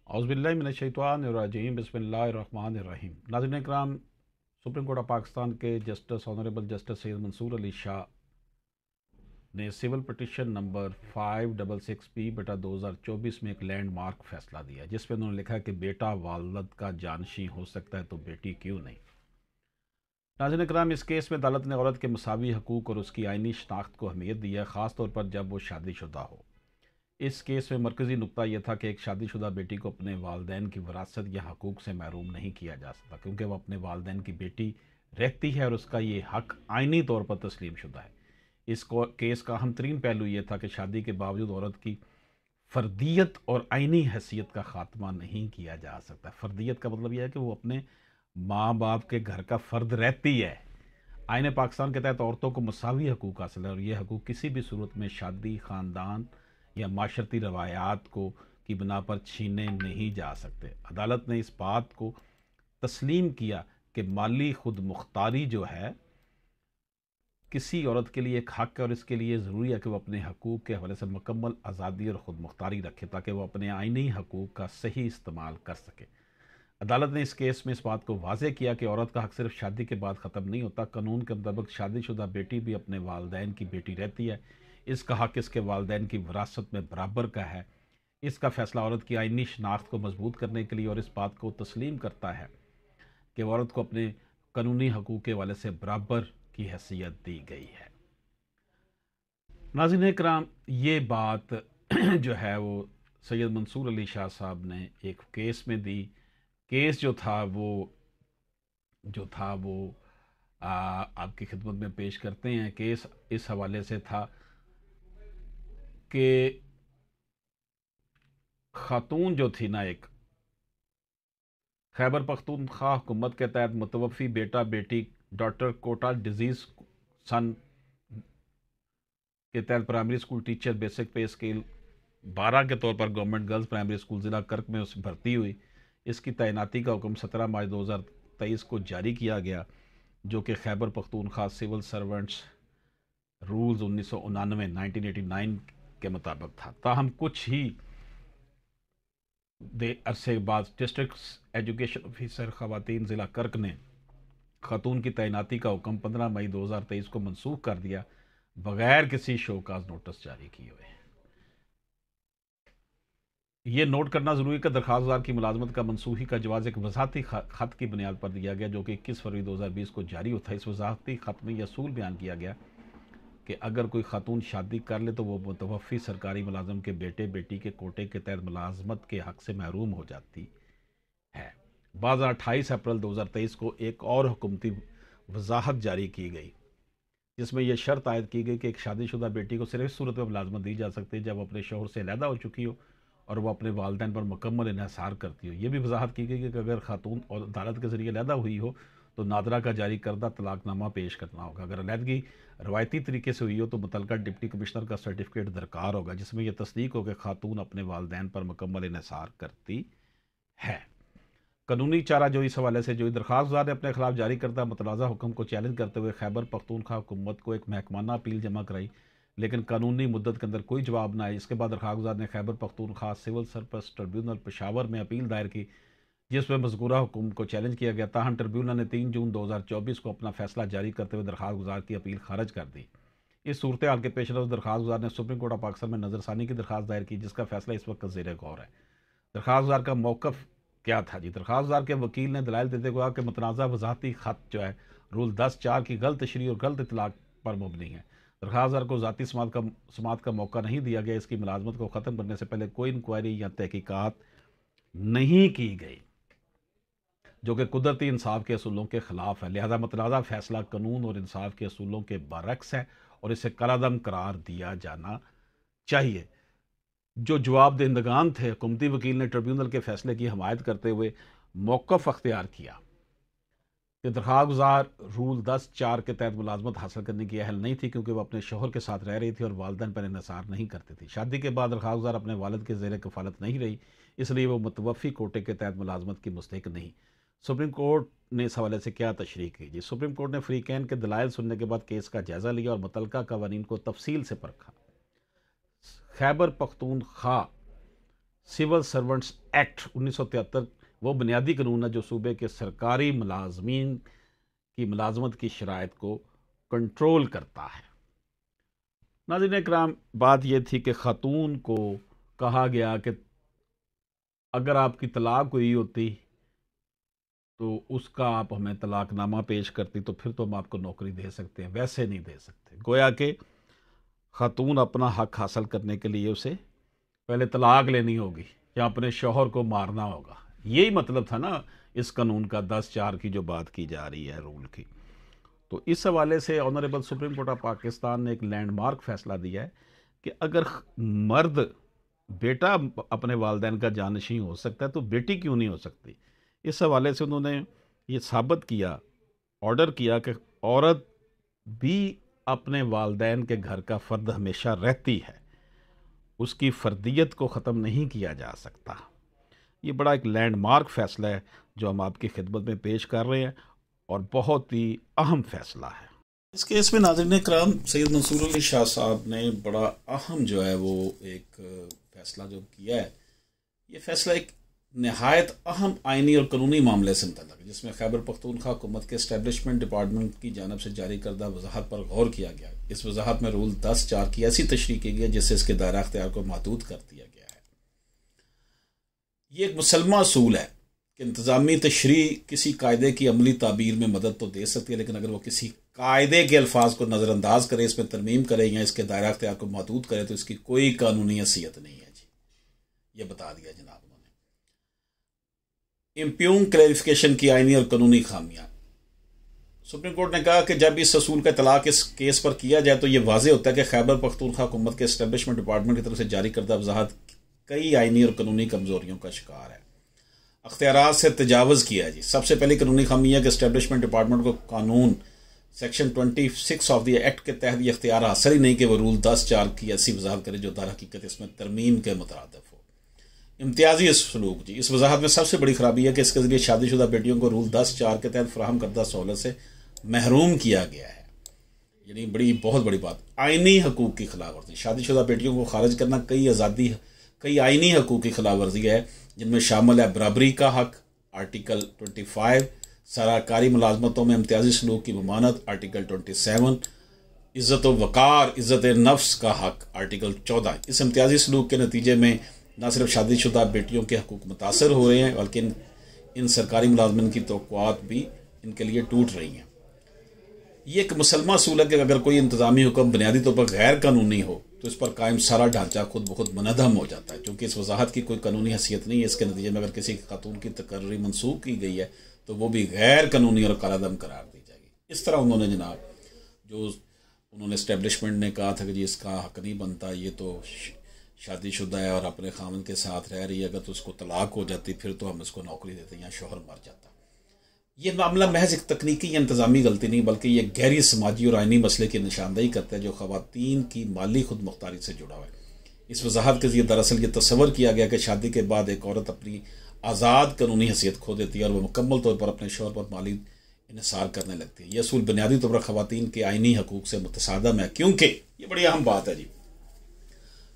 औज़ुबिल्लाहि बिस्मिल्लाहिर्रहमानिर्रहीम। नाज़रीन इकराम, supreme court of Pakistan के justice honourable justice Syed Mansoor Ali Shah ने सिविल पिटिशन नंबर 566/2024 में एक लैंडमार्क फैसला दिया, जिसमें उन्होंने लिखा कि बेटा वालद का जानशी हो सकता है तो बेटी क्यों नहीं। नाज़रीन इकराम, इस केस में अदालत ने औरत के मसावी हकूक़ और उसकी आइनी शनाख्त को अहमियत दी है, ख़ासतौर पर जब वो शादीशुदा हो। इस केस में मरकज़ी नुक्ता यह था कि एक शादीशुदा बेटी को अपने वालदैन की विरासत या हकूक़ से महरूम नहीं किया जा सकता, क्योंकि वह अपने वालदैन की बेटी रहती है और उसका ये हक आइनी तौर पर तस्लीम शुदा है। इस केस का अहम तरीन पहलू यह था कि शादी के बावजूद औरत की फ़र्दियत और आइनी हैसियत का ख़ात्मा नहीं किया जा सकता। फ़र्दियत का मतलब यह है कि वो अपने माँ बाप के घर का फ़र्द रहती है। आईन पाकिस्तान के तहत औरतों को मसावी हकूक़ हासिल है और ये हकूक़ किसी भी सूरत में शादी, ख़ानदान या माशरती रवायात को की बिना पर छीने नहीं जा सकते। अदालत ने इस बात को तस्लीम किया कि माली खुद मुख्तारी जो है किसी औरत के लिए एक हक है और इसके लिए ज़रूरी है कि वह अपने हकूक़ के हवाले से मुकम्मल आज़ादी और ख़ुद मुख्तारी रखे, ताकि वह अपने आइनी हकूक़ का सही इस्तेमाल कर सके। अदालत ने इस केस में इस बात को वाज़ेह किया कि औरत का हक सिर्फ शादी के बाद ख़त्म नहीं होता। कानून के मुताबिक शादीशुदा बेटी भी अपने वालदैन की बेटी रहती है। इसका हक इसके वालदैन की विरासत में बराबर का है। इसका फ़ैसला औरत की आइनी शनाख्त को मजबूत करने के लिए और इस बात को तस्लीम करता है कि औरत को अपने कानूनी हकूक़ के हवाले से बराबर की हैसियत दी गई है। नाज़रीन इकराम, ये बात जो है वो सैयद मंसूर अली शाह साहब ने एक केस में दी। केस जो था वो आपकी खिदमत में पेश करते हैं। केस इस हवाले से था कि खातून जो थी ना, एक खैबर पख्तूनख्वा हुकूमत के तहत मुतवफ़ी बेटा बेटी डॉक्टर कोटा डिजीज़ सन के तहत प्राइमरी स्कूल टीचर बेसिक पे स्केल 12 के तौर पर गवर्नमेंट गर्ल्स प्राइमरी स्कूल ज़िला कर्क में उस भर्ती हुई। इसकी तैनाती का हुक्म 17 मार्च 2023 को जारी किया गया, जो कि Khyber Pakhtunkhwa civil servants rules 1989 के मुताबिक था। ताहम कुछ ही अरसे के बाद डिस्ट्रिक्ट एजुकेशन ऑफिसर ख़वातीन ज़िला कर्क ने खातून की तैनाती का हुक्म 15 मई 2023 को मनसूख कर दिया, बगैर किसी शोकाज नोटिस जारी किए हुए। ये नोट करना ज़रूरी है कि दरख्वास्तदार की मुलाजमत का मनसूखी का जवाज़ एक वजाहती ख़त की बुनियाद पर दिया गया, जो कि 21 फरवरी 2020 को जारी हुआ था। इस वजाहती ख़त में यह असूल बयान किया गया कि अगर कोई खातून शादी कर ले तो वह मुतवफ़ी सरकारी मुलाजम के बेटे बेटी के कोटे के तहत मुलाजमत के हक़ से महरूम हो जाती है। बाद 28 अप्रैल 2023 को एक और हुकूमती वजाहत जारी की गई, जिसमें यह शर्त आयद की गई कि एक शादीशुदा बेटी को सिर्फ इस सूरत में मुलाजमत दी जा सकती है जब अपने शोहर से अलहदा हो चुकी हो और वह अपने वालदैन पर मुकम्मल इन्हिसार करती हो। यह भी वजाहत की गई कि अगर खातून और अदालत के ज़रिए अलहदा हुई हो तो नादरा का जारी करदा तलाकनामा पेश करना होगा। अगर अलहदगी रवायती तरीके से हुई हो तो मुतलका डिप्टी कमिश्नर का सर्टिफिकेट दरकार होगा, जिसमें यह तस्दीक हो कि खातून अपने वालदैन पर मुकम्मल इन्हिसार करती है। कानूनी चारा जो इस हवाले से जो दरख्वास्तदार ने अपने खिलाफ जारी करता मुतनाज़ा हुक्म को चैलेंज करते हुए खैबर पख्तूनख्वा हुकूमत को एक महकमाना अपील जमा कराई, लेकिन कानूनी मुद्दत के अंदर कोई जवाब न आया। इसके बाद दरख्वास्तदार ने Khyber Pakhtunkhwa civil service tribunal Peshawar में अपील दायर की, जिसमें मज़कूरा हुक्म को चैलेंज किया गया। ताहम ट्रिब्यूनल ने 3 जून 2024 को अपना फैसला जारी करते हुए दरख्वास्त गुजार की अपील खारिज कर दी। इस सूरत हाल के पेश नज़र दरख्वास्त गुजार ने सुप्रीम कोर्ट ऑफ पाकिस्तान में नज़रसानी की दरख्वास्त दायर की, जिसका फैसला इस वक्त ज़ेर गौर है। दरख्वास्तदार का मौक़िफ़ क्या था जी? दरख्वास्तदार के वकील ने दलाइल देते हुए कहा कि मुतनाज़ा वजाहती ख़त जो है रूल 10(4) की गलत तशरीह और गलत इतलाक़ पर मुबनी है। दरख्वास्तदार को ज़ाती समाअत का मौका नहीं दिया गया। इसकी मुलाज़मत को ख़त्म करने से पहले कोई इंक्वायरी या तहकीकात नहीं की गई, जो कि कुदरती इंसाफ के असूलों के ख़िलाफ़ है। लिहाजा मुतनाज़ा फ़ैसला कानून और इंसाफ के असूलों के बरअक्स है और इसे कलादम करार दिया जाना चाहिए। जो जवाबदेहिंदगान थे, हुकूमती वकील ने ट्रिब्यूनल के फैसले की हमायत करते हुए मौक़िफ़ अख्तियार किया कि दरख्वास्त गुज़ार रूल 10(4) के तहत मुलाजमत हासिल करने की अहल नहीं थी, क्योंकि वह अपने शोहर के साथ रह रही थी और वालदैन पर इन्हिसार नहीं करती थी। शादी के बाद दरख्वास्त गुज़ार अपने वालिद के ज़ेर कफ़ालत नहीं रही, इसलिए वह मुतवफ़ी कोटे के तहत मुलाजमत की मुस्तहिक़ नहीं। सुप्रीम कोर्ट ने इस हवाले से क्या तशरीह की जी? सुप्रीम कोर्ट ने फ़रीक़ैन के दलाइल सुनने के बाद केस का जायज़ा लिया और मुतल्लका कवानीन को तफसील से परखा। Khyber Pakhtunkhwa civil servants act 1973 वो बुनियादी कानून है जो सूबे के सरकारी मुलाजमीन की मुलाजमत की शराइत को कंट्रोल करता है। नाज़रीन इकराम, बात यह थी कि ख़ातून को कहा गया कि अगर आपकी तलाक हुई होती तो उसका आप हमें तलाकनामा पेश करती तो फिर तो हम आपको नौकरी दे सकते हैं, वैसे नहीं दे सकते। गोया कि ख़ातून अपना हक हासिल करने के लिए उसे पहले तलाक लेनी होगी या अपने शौहर को मारना होगा। यही मतलब था ना इस कानून का 10(4) की जो बात की जा रही है रूल की। तो इस हवाले से honourable supreme court of Pakistan ने एक लैंडमार्क फैसला दिया है कि अगर मर्द बेटा अपने वालिदैन का जानशीं हो सकता है तो बेटी क्यों नहीं हो सकती। इस हवाले से उन्होंने ये साबित किया, ऑर्डर किया कि औरत भी अपने वालिदैन के घर का फ़र्द हमेशा रहती है, उसकी फ़र्दियत को ख़त्म नहीं किया जा सकता। ये बड़ा एक लैंडमार्क फ़ैसला है जो हम आपकी खिदमत में पेश कर रहे हैं और बहुत ही अहम फ़ैसला है। इस केस में नाज़रीन कराम सैयद मंसूर अली शाह साहब ने बड़ा अहम जो है वो एक फ़ैसला जो किया है। ये फ़ैसला एक नहायत अहम आइनी और कानूनी मामले से मुतल्लक़ है, जिसमें खैबर पख्तूनख्वा हुकूमत के एस्टेब्लिशमेंट डिपार्टमेंट की जानिब से जारी करदा वजाहत पर गौर किया गया। इस वजाहत में रूल 10(4) की ऐसी तशरीह की गई है जिससे इसके दायरा अख्तियार को महदूद कर दिया गया है। ये एक मुसलमा असूल है कि इंतज़ामी तशरीह किसी कायदे की अमली ताबीर में मदद तो दे सकती है, लेकिन अगर वो किसी कायदे के अल्फाज को नज़रअंदाज करे, इसमें तरमीम करे या इसके दायरा अख्तियार को महदूद करे तो इसकी कोई कानूनी हैसियत नहीं है जी। ये बता दिया जनाब उन्होंने। इम्प्यून क्लैरिफिकेशन की आइनी और कानूनी खामियां। सुप्रीम कोर्ट ने कहा कि जब इस असूल का इतलाक इस केस पर किया जाए तो यह वाज़ेह होता है कि खैबर पख्तूनख्वा हुकूमत के एस्टेब्लिशमेंट डिपार्टमेंट की तरफ से जारी करदा वजाहत कई आइनी और कानूनी कमजोरियों का शिकार है, अख्तियारात से तजावज़ किया जी। सबसे पहली कानूनी खामी है कि एस्टेब्लिशमेंट डिपार्टमेंट को कानून सेक्शन 26 ऑफ द एक्ट के तहत ये अख्तियार हासिल ही नहीं कि वह रूल 10(4) की ऐसी वजाहत करे जो दर हकीकत इसमें तरमीम के मुतरादिफ हो। इम्तियाजी सलूक जी, इस वजाहत में सबसे बड़ी खराबी है कि इसके जरिए शादीशुदा बेटियों को रूल 10(4) के तहत फराहम करदा सहूलत से महरूम किया गया है। यानी बहुत बड़ी बात, आइनी हकूक की खिलाफ वर्जी। शादीशुदा बेटियों को खारिज करना कई आइनी हकूक की खिलाफ वर्जी है, जिनमें शामिल है बराबरी का हक आर्टिकल 25, सरकारी मुलाजमतों में इम्तियाजी सलूक की ममानत आर्टिकल 27, इज़्ज़त व वक़ार इज़्ज़त नफ्स का हक आर्टिकल 14। इस इम्तियाजी सलूक के नतीजे में न सिर्फ शादीशुदा बेटियों के हकूक मुतासर हो रहे हैं बल्कि इन सरकारी मुलाजमिन की तवक्कुआत भी इनके लिए टूट रही हैं। ये एक मुसलमा असूल है कि अगर कोई इंतज़ामी हुक्म बुनियादी तौर पर गैर कानूनी हो तो इस पर कायम सारा ढांचा खुद ब खुद मुनहदम हो जाता है। क्योंकि इस वजाहत की कोई कानूनी हैसियत नहीं है, इसके नतीजे में अगर किसी खातून की तकर्री मनसूख की गई है तो वो भी गैर कानूनी और कालादम करार दी जाएगी। इस तरह उन्होंने जनाब जो उन्होंने इस्टेब्लिशमेंट ने कहा था कि जी इसका हक नहीं बनता, ये तो शादीशुदा है और अपने खामन के साथ रह रही है, अगर तो उसको तलाक हो जाती फिर तो हम इसको नौकरी देते या शोहर मर जाता। ये मामला महज एक तकनीकी या इंतजामी गलती नहीं बल्कि यह गहरी समाजी और आइनी मसले की निशानदेही करता है जो ख़वातीन की माली खुद मुख्तारी से जुड़ा हुआ है। इस वजाहत के जरिए दरअसल ये तस्वर किया गया कि शादी के बाद एक औरत अपनी आज़ाद कानूनी हैसियत खो देती है और वह मुकम्मल तौर पर अपने शौहर पर माली इन्हिसार करने लगती है। यह असूल बुनियादी तौर पर ख़वातीन के आइनी हकूक से मुतसादम है, क्योंकि ये बड़ी अहम बात है जी।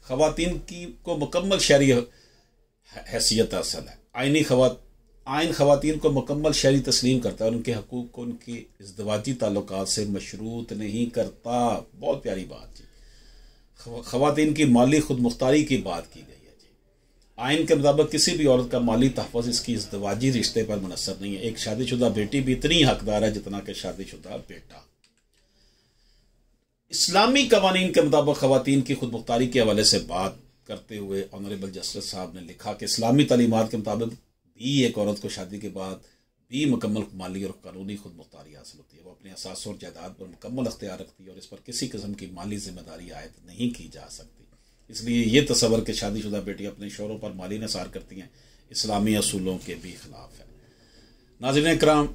ख़वातीन की को मुकम्मल शहरी हैसियत हासिल है। आइन ख़वातीन को मुकम्मल शहरी तस्लीम करता है और उनके हकूक़ को उनके इज़्दवाजी ताल्लुकात से मशरूत नहीं करता। बहुत प्यारी बात जी। ख़वातीन की माली खुद मुख्तारी की बात की गई है जी। आइन के मुताबिक किसी भी औरत का माली तहफ़्फ़ुज़ इसकी इज़्दवाजी रिश्ते पर मुनहसर नहीं है। एक शादीशुदा बेटी भी इतनी हकदार है जितना कि शादीशुदा बेटा। इस्लामी कवानीन के मुताबिक ख़वातीन की खुद मुख्तारी के हवाले से बात करते हुए ऑनरेबल जस्टिस साहब ने लिखा कि इस्लामी तालीमात के मुताबिक भी एक औरत को शादी के बाद भी मुकम्मल माली और कानूनी खुद मुख्तारी हासिल होती है। वो अपने असास और जायदाद पर मुकम्मल अख्तियार रखती है और इस पर किसी किस्म की माली जिम्मेदारी आयद नहीं की जा सकती। इसलिए ये तस्वर कि शादीशुदा बेटी अपने शौहरों पर माली निसार करती हैं इस्लामी असूलों के भी खिलाफ है। नाज़रीन इकराम,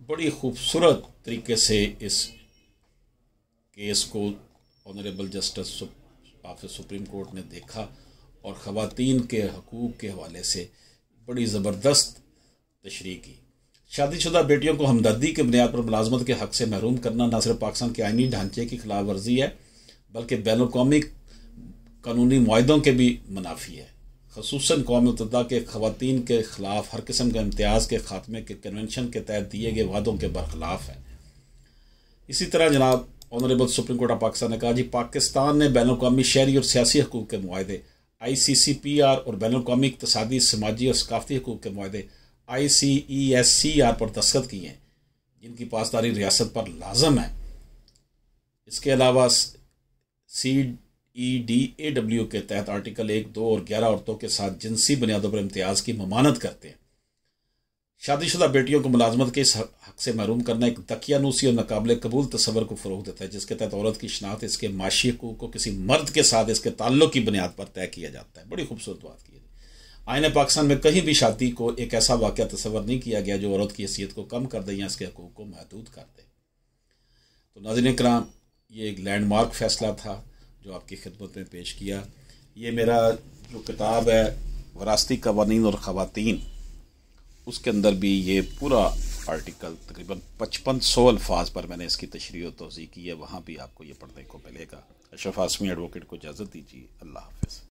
बड़ी खूबसूरत तरीके से इस केस को honourable justice of supreme court ने देखा और ख़वातीन के हकूक़ के हवाले से बड़ी ज़बरदस्त तशरीह की। शादीशुदा बेटियों को हमदर्दी की बुनियाद पर मुलाजमत के हक़ से महरूम करना न सिर्फ पाकिस्तान के आइनी ढांचे की खिलाफ वर्जी है बल्कि बैनुल-अक़वामी कानूनी मुआहदों के भी मुनाफी है। ख़ुसूसन कौम मुत्तहिदा के ख़वातीन के ख़िलाफ़ हर किस्म के इम्तियाज़ के ख़ात्मे के कन्वेंशन के तहत दिए गए वादों के बरखिलाफ़ है। इसी तरह जनाब honourable supreme court of Pakistan ने कहा जी पाकिस्तान ने बैनुल-अक़वामी शहरी और सियासी हकूक़ के मुआहदे ICCPR और बैनुल-अक़वामी इक़्तिसादी, समाजी और सकाफ़ती हकूक़ के मुआहदे ICESCR पर दस्तखत किए हैं, जिनकी पासदारी रियासत पर लाजम है। इसके अलावा CEDAW के तहत आर्टिकल 1, 2 और 11 औरतों के साथ जिनसी बुनियादों पर इम्तियाज़ की ममानत करते हैं। शादीशुदा बेटियों को मुलाजमत के इस हक से महरूम करना एक दकियानूसी और नाकाबिले कबूल तस्वर को फ़रोग़ देता है, जिसके तहत औरत की शनाख्त इसके माशी हकूक़ को किसी मर्द के साथ इसके ताल्लुक़ की बुनियाद पर तय किया जाता है। बड़ी खूबसूरत बात की है। आईन पाकिस्तान में कहीं भी शादी को एक ऐसा वाक़या तस्वर नहीं किया गया जो औरत की हैसियत को कम कर दे या इसके हकूक़ को महदूद कर दे। तो नाज़रीन किराम, ये एक लैंडमार्क फ़ैसला था जो आपकी खिदमत में पेश किया। ये मेरा जो किताब है वरासती कवानीन और ख़वातीन, उसके अंदर भी ये पूरा आर्टिकल तकरीबन 5500 अल्फाज पर मैंने इसकी तशरीह और तौज़ीह की है। वहाँ भी आपको ये पढ़ने को मिलेगा। अशरफ आसमी एडवोकेट को इजाज़त दीजिए। अल्लाह हाफ़िज़।